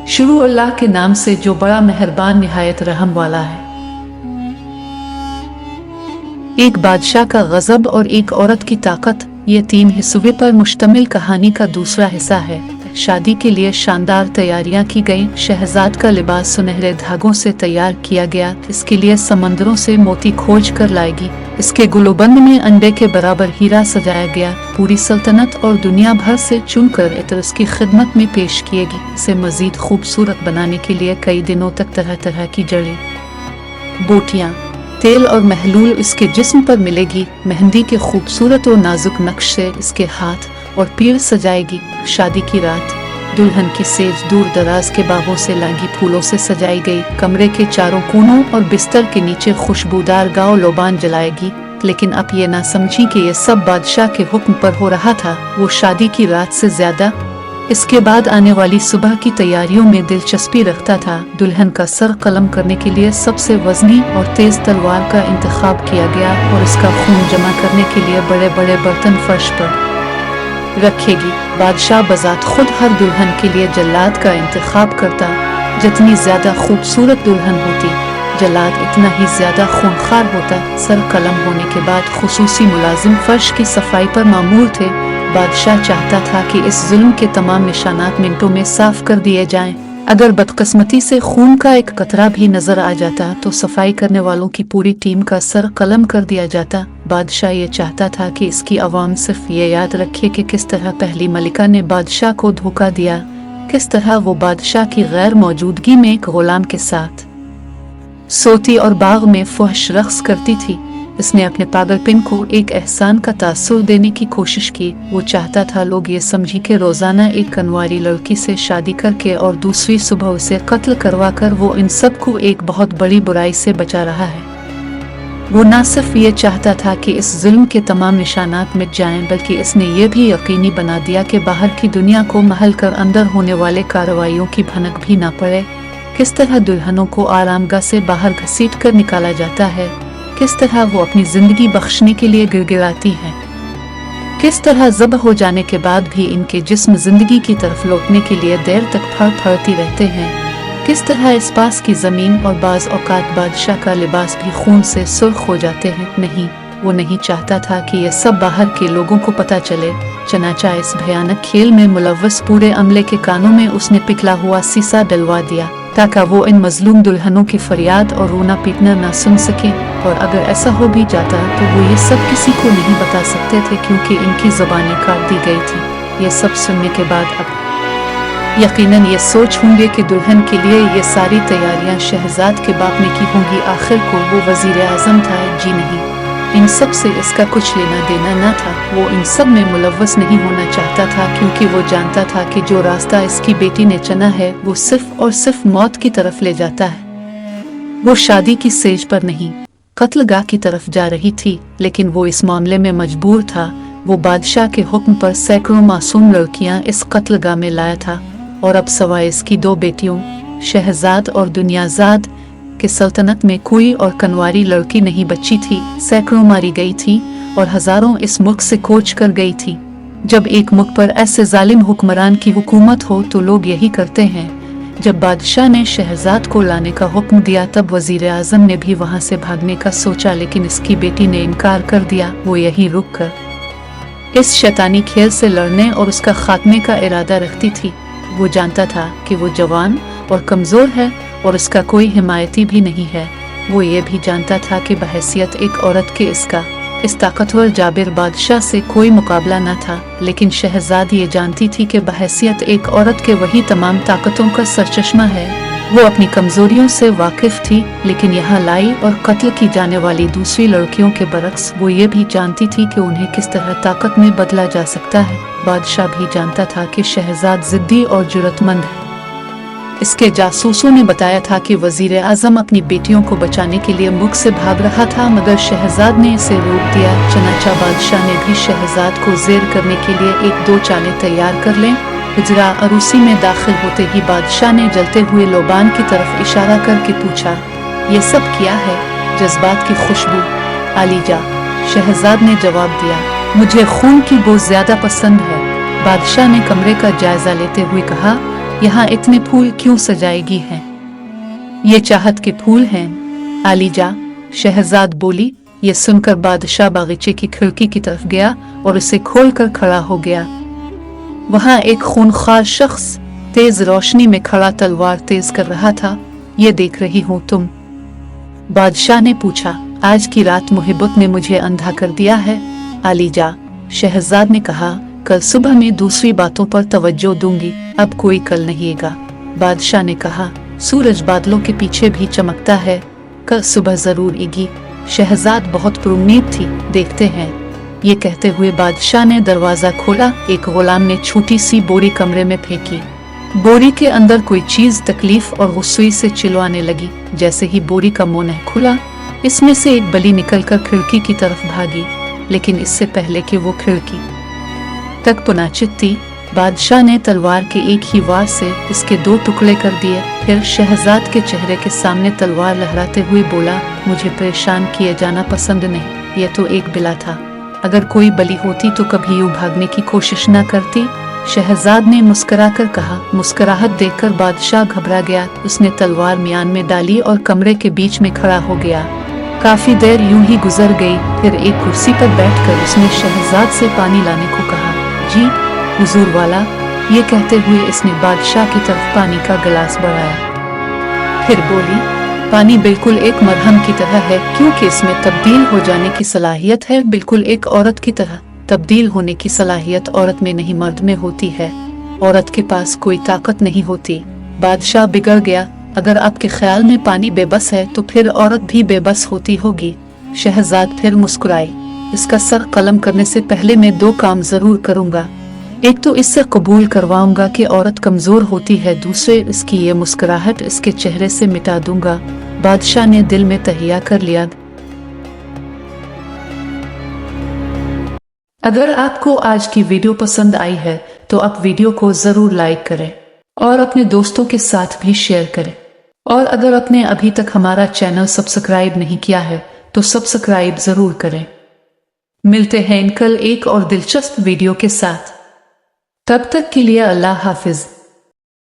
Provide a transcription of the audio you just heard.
शुरू अल्लाह के नाम से जो बड़ा मेहरबान निहायत रहम वाला है। एक बादशाह का गजब और एक औरत की ताकत, ये 3 हिस्सों पर मुश्तमिल कहानी का दूसरा हिस्सा है। शादी के लिए शानदार तैयारियां की गईं। शहजाद का लिबास सुनहरे धागों से तैयार किया गया। इसके लिए समंदरों से मोती खोज कर लाएगी। इसके गुलबंद में अंडे के बराबर हीरा सजाया गया। पूरी सल्तनत और दुनिया भर से चुनकर इत्र इसकी खिदमत में पेश किएगी। इसे मजीद खूबसूरत बनाने के लिए कई दिनों तक तरह तरह की जड़ें, बोटियां, तेल और महलूल इसके जिस्म पर मिलेगी। मेहंदी के खूबसूरत और नाजुक नक्श से इसके हाथ और पैर सजाएगी। शादी की रात दुल्हन की सेज दूर दराज के बागों से लागी फूलों से सजाई गई। कमरे के चारों कोनों और बिस्तर के नीचे खुशबूदार गाओ लोबान जलाएगी। लेकिन अब ये ना समझी कि ये सब बादशाह के हुक्म पर हो रहा था। वो शादी की रात से ज्यादा इसके बाद आने वाली सुबह की तैयारियों में दिलचस्पी रखता था। दुल्हन का सर कलम करने के लिए सबसे वजनी और तेज तलवार का इंतखाब किया गया और इसका खून जमा करने के लिए बड़े बड़े बर्तन फर्श पर रखेगी। बादशाह बजात खुद हर दुल्हन के लिए जल्लाद का इंतखाब करता। जितनी ज्यादा खूबसूरत दुल्हन होती, जल्लाद इतना ही ज्यादा खूंखार होता। सर कलम होने के बाद खुसूसी मुलाजिम फर्श की सफाई पर मामूर थे। बादशाह चाहता था कि इस जुल्म के तमाम निशानात मिनटों में साफ कर दिए जाएं। अगर बदकिस्मती से खून का एक कतरा भी नजर आ जाता तो सफाई करने वालों की पूरी टीम का सर कलम कर दिया जाता। बादशाह ये चाहता था कि इसकी आवाम सिर्फ ये याद रखे कि किस तरह पहली मलिका ने बादशाह को धोखा दिया, किस तरह वो बादशाह की गैर मौजूदगी में एक गुलाम के साथ सोती और बाग में फहश रक्स करती थी। इसने अपने पागलपन को एक एहसान का तासुर देने की कोशिश की। वो चाहता था लोग ये समझी कि रोजाना एक कनवारी लड़की से शादी करके और दूसरी सुबह उसे कत्ल करवा कर वो इन सब को एक बहुत बड़ी बुराई से बचा रहा है। वो न सिर्फ ये चाहता था कि इस जुल्म के तमाम निशानात मिट जाएं, बल्कि इसने ये भी यकीनी बना दिया कि बाहर की दुनिया को महल कर अंदर होने वाले कार्रवाइयों की भनक भी ना पड़े। किस तरह दुल्हनों को आरामगाह से बाहर घसीट कर निकाला जाता है, किस तरह वो अपनी जिंदगी बख्शने के लिए गिड़गिड़ाती हैं, किस तरह ज़ब्ह हो जाने के बाद भी इनके जिस्म जिंदगी की तरफ लौटने के लिए देर तक फड़फड़ती रहते हैं, किस तरह इस पास की जमीन और बाज औकात बादशाह का लिबास भी खून से सुर्ख हो जाते हैं। नहीं, वो नहीं चाहता था कि ये सब बाहर के लोगों को पता चले। चनाचा इस भयानक खेल में मुलव्वस पूरे अमले के कानों में उसने पिघला हुआ सीसा डलवा दिया, ताकि वो इन मजलूम दुल्हनों की फरियाद और रोना पीटना ना सुन सके। और अगर ऐसा हो भी जाता तो वो ये सब किसी को नहीं बता सकते थे, क्योंकि इनकी ज़बानें काट दी गई थी। ये सब सुनने के बाद अब यकीनन ये सोच होंगे कि दुल्हन के लिए ये सारी तैयारियां शहजाद के बाप ने की होंगी। आखिर को वो वजीर आजम था। जी नहीं, इन सब से इसका कुछ लेना देना न था। वो इन सब में मुलव्वस नहीं होना चाहता था, क्योंकि वो जानता था कि जो रास्ता इसकी बेटी ने चुना है वो सिर्फ और सिर्फ मौत की तरफ ले जाता है। वो शादी की सेज पर नहीं, कत्लगाह की तरफ जा रही थी, लेकिन वो इस मामले में मजबूर था। वो बादशाह के हुक्म पर सैकड़ों मासूम लड़कियां इस कत्लगाह में लाया था, और अब सवाए इसकी 2 बेटियों शहजाद और दुनियाजाद कि सल्तनत में कोई और कनवारी लड़की नहीं बची थी। सैकड़ों मारी गई थी और हजारों इस मुल्क से कूच कर गई थी। जब एक मुल्क पर ऐसे जालिम हुक्मरान की हुकूमत हो तो लोग यही करते हैं। जब बादशाह ने शहजाद को लाने का हुक्म दिया तब वजीर आजम ने भी वहां से भागने का सोचा, लेकिन इसकी बेटी ने इनकार कर दिया। वो यहीं रुक कर इस शैतानी खेल से लड़ने और उसका खात्मे का इरादा रखती थी। वो जानता था कि वो जवान और कमजोर है और उसका कोई हिमायती भी नहीं है। वो ये भी जानता था कि बहैसियत एक औरत के इसका इस ताकतवर जाबिर बादशाह से कोई मुकाबला न था। लेकिन शहजाद ये जानती थी कि बहैसियत एक औरत के वही तमाम ताकतों का सरचश्मा है। वो अपनी कमजोरियों से वाकिफ थी, लेकिन यहाँ लाई और कत्ल की जाने वाली दूसरी लड़कियों के बरक्स वो ये भी जानती थी कि उन्हें किस तरह ताकत में बदला जा सकता है। बादशाह भी जानता था कि शहजाद जिद्दी और जुर्रतमंद है। इसके जासूसों ने बताया था कि वजीर आजम अपनी बेटियों को बचाने के लिए मुल्क से भाग रहा था, मगर शहजाद ने इसे रोक दिया। चनाचा बादशाह ने भी शहजाद को जेर करने के लिए 1-2 चालें तैयार कर लें। हिजरा अरूसी में दाखिल होते ही बादशाह ने जलते हुए लोबान की तरफ इशारा करके पूछा, ये सब क्या है? जज्बात की खुशबू, आलीजा, शहजाद ने जवाब दिया, मुझे खून की बो ज्यादा पसंद है। बादशाह ने कमरे का जायजा लेते हुए कहा, यहाँ इतने फूल क्यों सजाएगी हैं? ये चाहत के फूल हैं आलीजा, शहजाद बोली। ये सुनकर बादशाह बागीचे की खिड़की की तरफ गया और उसे खोलकर खड़ा हो गया। वहां एक खूनखार शख्स तेज रोशनी में खड़ा तलवार तेज कर रहा था। ये देख रही हो तुम? बादशाह ने पूछा। आज की रात मुहिब्बत ने मुझे अंधा कर दिया है आलीजा, शहजाद ने कहा। कल सुबह मैं दूसरी बातों पर तवज्जो दूंगी, अब कोई कल नहीं आएगा। बादशाह ने कहा, सूरज बादलों के पीछे भी चमकता है, कल सुबह जरूर आएगी। शहजाद बहुत पुरुम्मीद थी। देखते हैं। ये कहते हुए बादशाह ने दरवाजा खोला। एक गुलाम ने छोटी सी बोरी कमरे में फेंकी। बोरी के अंदर कोई चीज तकलीफ और गुस्से से चिल्लाने लगी। जैसे ही बोरी का मुंह खुला, इसमें से एक बली निकलकर खिड़की की तरफ भागी, लेकिन इससे पहले कि वो खिड़की तक पहुंची थी, बादशाह ने तलवार के एक ही वार से इसके 2 टुकड़े कर दिए। फिर शहजाद के चेहरे के सामने तलवार लहराते हुए बोला, मुझे परेशान किए जाना पसंद नहीं। यह तो एक बिला था, अगर कोई बली होती तो कभी यूं भागने की कोशिश न करती। शहजाद ने मुस्कुराकर कहा। मुस्कुराहट देखकर बादशाह घबरा गया। उसने तलवार म्यान में डाली और कमरे के बीच में खड़ा हो गया। काफी देर यूं ही गुजर गई। फिर एक कुर्सी पर बैठकर उसने शहजाद से पानी लाने को कहा। जी हुजूर वाला, ये कहते हुए इसने बादशाह की तरफ पानी का गिलास बढ़ाया। फिर बोली, पानी बिल्कुल एक मरहम की तरह है, क्योंकि इसमें तब्दील हो जाने की सलाहियत है, बिल्कुल एक औरत की तरह। तब्दील होने की सलाहियत औरत में नहीं मर्द में होती है। औरत के पास कोई ताकत नहीं होती। बादशाह बिगड़ गया। अगर आपके ख्याल में पानी बेबस है तो फिर औरत भी बेबस होती होगी। शहजाद फिर मुस्कुराई। इसका सर कलम करने से पहले मैं 2 काम जरूर करूंगा। एक तो इससे कबूल करवाऊंगा कि औरत कमजोर होती है, दूसरे इसकी ये मुस्कुराहट इसके चेहरे से मिटा दूंगा। बादशाह ने दिल में तहिया कर लिया। अगर आपको आज की वीडियो पसंद आई है तो आप वीडियो को जरूर लाइक करें और अपने दोस्तों के साथ भी शेयर करें। और अगर आपने अभी तक हमारा चैनल सब्सक्राइब नहीं किया है तो सब्सक्राइब जरूर करें। मिलते हैं कल एक और दिलचस्प वीडियो के साथ। तब तक के लिए अल्लाह हाफिज।